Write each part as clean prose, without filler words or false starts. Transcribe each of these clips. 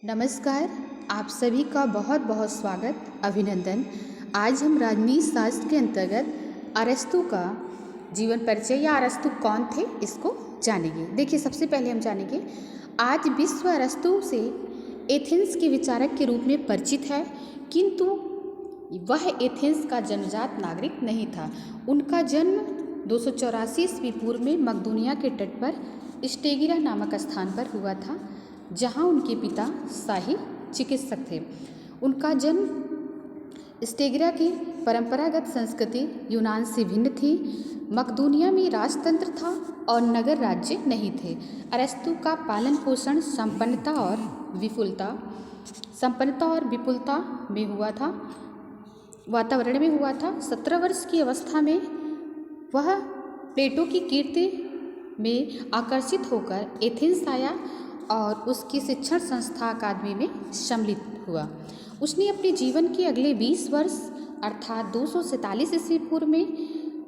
नमस्कार। आप सभी का बहुत बहुत स्वागत, अभिनंदन। आज हम राजनीति शास्त्र के अंतर्गत अरस्तु का जीवन परिचय या अरस्तु कौन थे इसको जानेंगे। देखिए, सबसे पहले हम जानेंगे आज विश्व अरस्तु से एथेंस के विचारक के रूप में परिचित है, किंतु वह एथेंस का जन्मजात नागरिक नहीं था। उनका जन्म 284 ईस्वी पूर्व में मकदूनिया के तट पर स्टेगिरा नामक स्थान पर हुआ था, जहां उनके पिता शाही चिकित्सक थे। उनका जन्म स्टेगिरा की परंपरागत संस्कृति यूनान से भिन्न थी। मकदूनिया में राजतंत्र था और नगर राज्य नहीं थे। अरस्तु का पालन पोषण संपन्नता और विपुलता में हुआ था, वातावरण में हुआ था। 17 वर्ष की अवस्था में वह प्लेटो की कीर्ति में आकर्षित होकर एथेंस आया और उसकी शिक्षण संस्था अकादमी में सम्मिलित हुआ। उसने अपने जीवन के अगले 20 वर्ष अर्थात 247 ईस्वी पूर्व में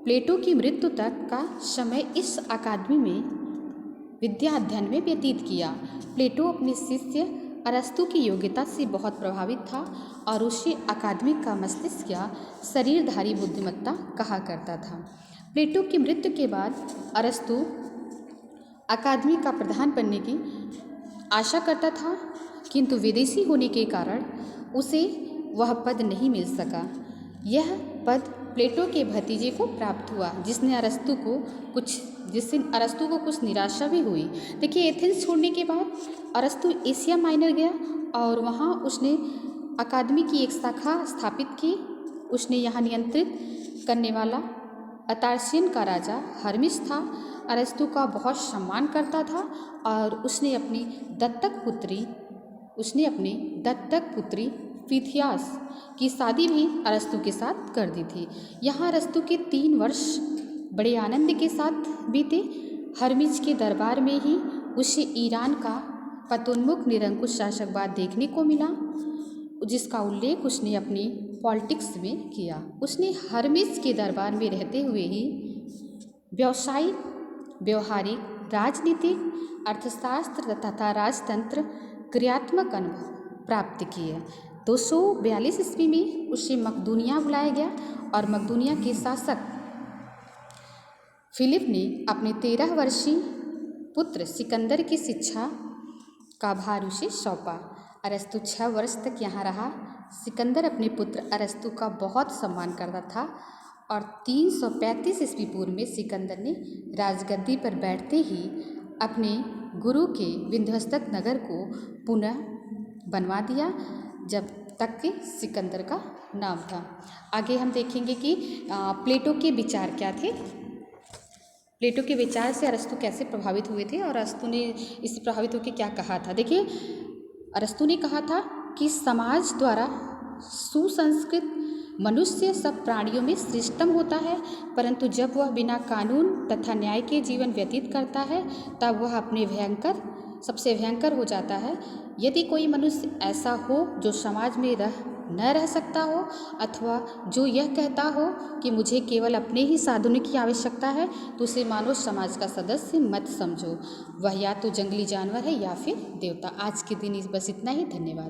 प्लेटो की मृत्यु तक का समय इस अकादमी में विद्या अध्ययन में व्यतीत किया। प्लेटो अपने शिष्य अरस्तु की योग्यता से बहुत प्रभावित था और उसे अकादमिक का मस्तिष्क या शरीरधारी बुद्धिमत्ता कहा करता था। प्लेटो की मृत्यु के बाद अरस्तु अकादमी का प्रधान बनने की आशा करता था, किंतु विदेशी होने के कारण उसे वह पद नहीं मिल सका। यह पद प्लेटो के भतीजे को प्राप्त हुआ, जिससे अरस्तु को कुछ निराशा भी हुई। देखिए, एथेंस छोड़ने के बाद अरस्तु एशिया माइनर गया और वहाँ उसने अकादमी की एक शाखा स्थापित की। उसने यहाँ नियंत्रित करने वाला अतार्सियन का राजा हर्मिस था। अरस्तु का बहुत सम्मान करता था और उसने अपनी दत्तक पुत्री फिथियास की शादी भी अरस्तु के साथ कर दी थी। यहाँ अरस्तु के 3 वर्ष बड़े आनंद के साथ बीते। हर्मिस के दरबार में ही उसे ईरान का पतोन्मुख निरंकुश शासकवाद देखने को मिला, जिसका उल्लेख उसने अपनी पॉलिटिक्स में किया। उसने हर्मिस के दरबार में रहते हुए ही व्यावसायिक, व्यवहारिक, राजनीतिक, अर्थशास्त्र तथा राजतंत्र क्रियात्मक अनुभव प्राप्त किए। 242 ईस्वी में उसे मकदूनिया बुलाया गया और मकदूनिया के शासक फिलिप ने अपने 13 वर्षीय पुत्र सिकंदर की शिक्षा का भार उसे सौंपा। अरस्तु 6 वर्ष तक यहाँ रहा। सिकंदर अपने पुत्र अरस्तु का बहुत सम्मान करता था और 335 ईस्वी पूर्व में सिकंदर ने राजगद्दी पर बैठते ही अपने गुरु के विध्वंसक नगर को पुनः बनवा दिया, जब तक कि सिकंदर का नाम था। आगे हम देखेंगे कि प्लेटो के विचार क्या थे। प्लेटो के विचार से अरस्तु कैसे प्रभावित हुए थे और अरस्तु ने इससे प्रभावित होकर क्या कहा था। देखिए, अरस्तु ने कहा था कि समाज द्वारा सुसंस्कृत मनुष्य सब प्राणियों में श्रेष्ठतम होता है, परंतु जब वह बिना कानून तथा न्याय के जीवन व्यतीत करता है तब वह सबसे भयंकर हो जाता है। यदि कोई मनुष्य ऐसा हो जो समाज में न रह सकता हो अथवा जो यह कहता हो कि मुझे केवल अपने ही साधनों की आवश्यकता है, तो उसे मानव समाज का सदस्य मत समझो। वह या तो जंगली जानवर है या फिर देवता। आज के दिन बस इतना ही। धन्यवाद।